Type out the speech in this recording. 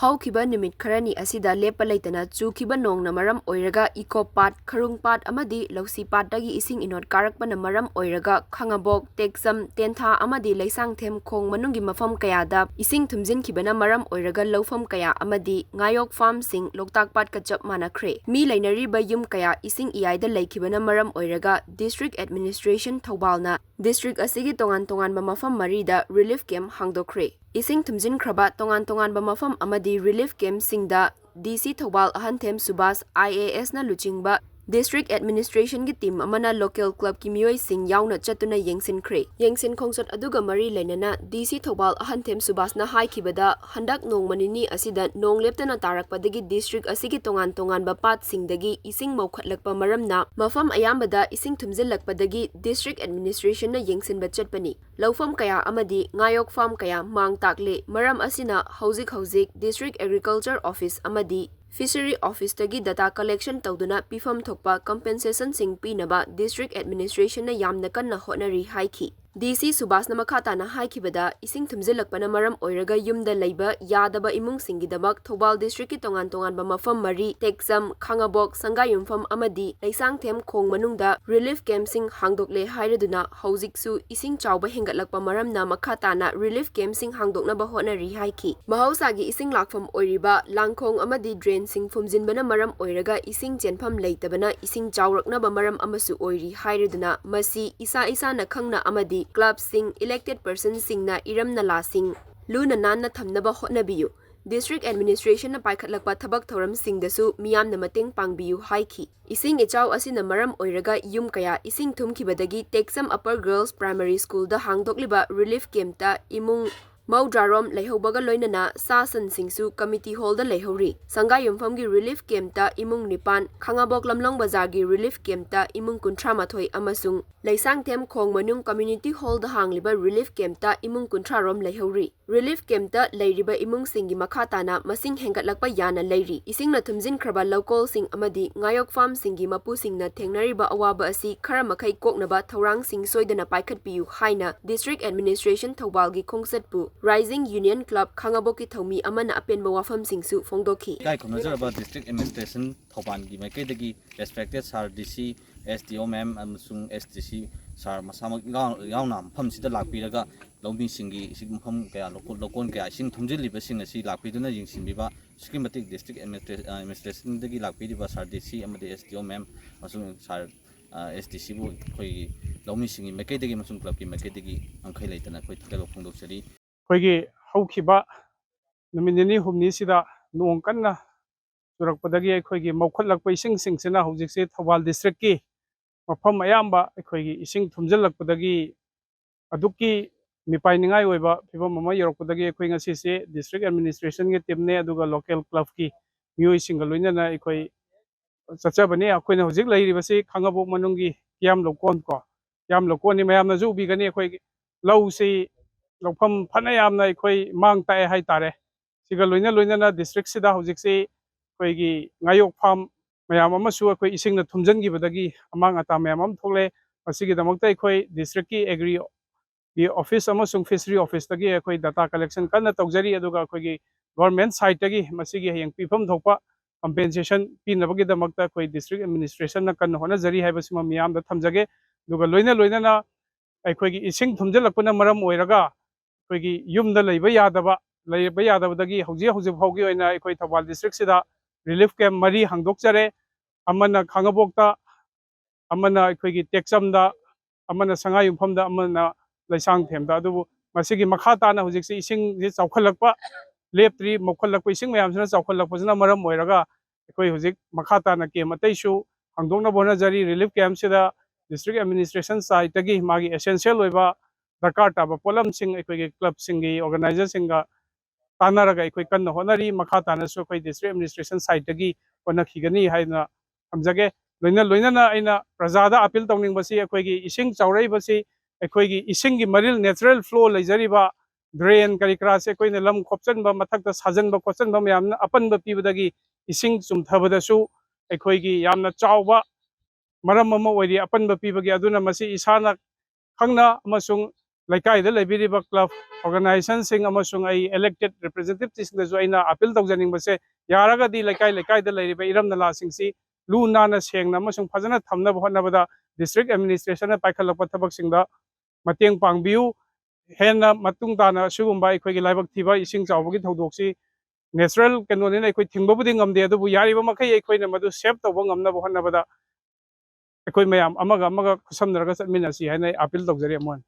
Houkhiba Numit Kharani Asida Leppa Leitana Chukhiba Nongna Maram Oiraga Ikop Pat Kharung Pat amadi Lousi Pat tagi Esing Inot karakpana Maram Oiraga Khangabok Teksam Tentha amadi Leishangthem Khong Manung Mafam kayada Esing thumjinkhibana Maram Oiraga Lofam kaya amadi Mafamsing Loktak Patka Chap Manakhre Mi Leinariba Yum kaya Esing iyaida Leikhibana Maram Oiraga District Administration Thoubal na District asigi tongan mafam marida Relief Camp Hangdokhre Esing thumjinkhre tongan mafam amadi Relief Camp Singda DC Thoubal Ahanthem Subas IAS na Luchingba District Administration ki team amana local club ki Miwoi Sing yauna Chattuna Yengsinkhre Yengsin Khongchat aduga mari Leinana DC Thoubal Ahanthem Subas na haikhibada handak nong manini asida nong leptana tarakpadagi district asigi tongan ba pat singdagi ising maukhatlakpa maramna mafam ayambada ising thumjilakpadagi District Administration na yengsinba chatpani Lofam kaya amadi ngayok farm kaya mang takle maram asina hauzik District Agriculture Office amadi Fishery Office tagi data collection tawduna pifam thokpa compensation sing pinaba District Administration na yamna kanna hotnari haiki DC Subas na makata na haikibada ising thumjilakpana maram Oiraga yumda leiba yadaba imung singidabak Thoubal District ki tongan ba mafam mari Teksam Khangabok Sangayumfam amadi Leishangthem Khong Manungda Relief Camp Sing Hangdokhre hairaduna haujiksu ising chawba hengatlakpa maramna makata na Relief Camp Sing hangdoknaba hotnari haiki mahausagi ising lakfam oiriba langkhong amadi drain sing fumjinbana maram Oiraga ising chenfam leitabana ising chawraknaba maram amasu oiri hairaduna masi isa na khangna amadi club sing elected person sing na iram nala sing luna nanna thamnaba hotnabiyu District Administration na paikhatlakpa thabak thoram sing dasu miyam na mateng pangbiyu haiki ising echaw asina maram Oiraga yum kaya ising thumkhibadagi Teksam Upper Girls Primary School da hangdokliba Relief Camp ta imung Maudrarom leihobaga loinana sasan singsu committee hall da leihori Sangayumfam gi Relief Camp ta imung nipan Khangabok lamlong bazar gi Relief Camp ta imung kuntramathoi amasung Leishangthem Khong Manung Community Hall da hangliba Relief Camp ta imung kuntrarom leihori Relief Camp ta leiriba imung singi makhatana masing hengatlakpa yana leiri isingna thumjinkhra local sing amadi ngayok farm singi mapu singna thengnariba awaba asi khara makhai koknaba thorang sing soidana paikhatpiyu haina District Administration Thoubal gi khongchatpu Rising Union Club Khangabok ki thomi amana apenba wafam singsu phongdokhi kai khonajaba District Administration Thoubal gi maikadagi respected sir DC SDO ma'am amasung SDC sir masamak yauna mafamsida lakpiraga lawmi singi sigmpham kaya lokon kaya sing thumjiliba sing asi lakpiduna yingsinbiba schematic District Administration dagi lakpiriba sir DC amadi SDO ma'am amasung sir SDC bu khoi lawmi singi maikadagi masung club ki maikadagi angkhai leitana khoi thakalo phongdoksari Koigi Houkhiba Numit humni sida nong kanna surakpadagi koigi maukhallakpa ising singsina hujikse Thoubal District ki mafam ayamba koigi ising thumjilakpadagi aduki mipainingai oiba phibam ama yorokpadagi koi ngasise District Administration ge teamne aduga local club ki Miwoi Sing loinana koi chachabani akoina hujik leiribasi Khangabok manungi yam lokon ko yam lokon ni mayamna ju bigani koi lausi Lofam Phanayamna koi mang tae hai tare siga loina district sida hujikse koigi ngayok farm mayam amasu koi isingna thumjangibadagi amang ata mayam am thole asigi damakta koi district ki agri the office amasung fishery office tagi koi data collection kana tawjari aduga koigi government side tagi masigi hayang pifam thokpa compensation pinabagi damakta koi District Administration na kan hona jari haibasima miyam da thamjage duga loina na koigi ising thumjalakpana maram Oiraga koigi yumda leiba yadabadagi hauji phaugi oina koi Thoubal District sida Relief Camp mari hangdokjare amana Khangabokta amana koigi Teksamda amana Sangayumfamda amana Leishangthemda adubu masigi makhata na hujikse ising je chawkhalakpa leptri mokhallakpa ising mayamsina chawkhalakpasina maram Oiraga koi hujik makhata na ke mataisu hangdokna bona jari Relief Camp sida District Administration side tagi magi essential oiba darkar taba polam sing ekoi club singi organizer singa tanaraga ekoi kan honari makhata na so koi District Administration side tagi ona khigani haina amjage loina na aina prajada appeal tawning basi ekoi gi ising chawrai basi ekoi gi ising gi maril natural flow leijariba drain karikra se koi na lam khopchan ba mathak ta sajan ba khochan ba yamna apan ba pibadagi ising chumthabada su ekoi gi yamna chawba maram ama oiri apan ba pibagi aduna masi isana khangna amasung ꯂꯩꯀꯥꯏꯗ ꯂꯩꯕꯤꯔꯤꯕ club ꯑꯣꯔꯒꯅꯥꯏꯖꯦꯁꯟꯁꯤꯡ ꯑꯃꯁꯨꯡ ꯑꯩ elected representativeꯁꯤꯡꯗꯁꯨ ꯑꯩꯅ appeal ꯇꯧꯖꯅꯤꯡꯕꯁꯦ ꯌꯥꯔꯒꯗꯤ ꯂꯩꯀꯥꯏꯗ ꯂꯩꯔꯤꯕ ꯏꯔꯝ ꯅꯂꯥꯁꯤꯡꯁꯤ ꯂꯨ ꯅꯥꯟꯅ ꯁꯦꯡꯅ ꯑꯃꯁꯨꯡ ꯐꯖꯅ ꯊꯝꯅꯕ ꯍꯣꯠꯅꯕꯗ district administrationꯅ ꯄꯥꯏꯈꯠꯂꯛꯄ ꯊꯕꯛꯁꯤꯡꯗ ꯃꯇꯦꯡ ꯄꯥꯡꯕꯤꯌꯨ ꯍꯦꯟꯅ ꯃꯇꯨꯡ ꯇꯥꯅ ꯑꯁꯤꯒꯨꯝꯕ ꯑꯩꯈꯣꯏꯒꯤ ꯂꯥꯏꯕꯛ ꯊꯤꯕ ꯏꯁꯤꯡ ꯆꯥꯎꯕꯒꯤ ꯊꯧꯗꯣꯛꯁꯤ ꯅꯦꯆꯔꯦꯜ ꯀꯩꯅꯣꯅꯤꯅ ꯑꯩꯈꯣꯏ ꯊꯤꯡꯕꯕꯨꯗꯤ ꯉꯝꯗꯦ ꯑꯗꯨꯕꯨ ꯌꯥꯔꯤꯕ ꯃꯈꯩ ꯑꯩꯈꯣꯏꯅ ꯃꯗꯨ ꯁꯦꯞ ꯇꯧꯕ ꯉꯝꯅꯕ ꯍꯣꯠꯅꯕꯗ ꯑꯩꯈꯣꯏ ꯃꯌꯥꯝ ꯑꯃꯒ ꯈꯨꯠꯁꯝꯅꯔꯒ ꯆꯠꯃꯤꯟꯅꯁꯤ ꯍꯥꯏꯅ ꯑꯄꯤꯜ ꯇꯧꯖꯔꯤ ꯑꯃꯨꯛ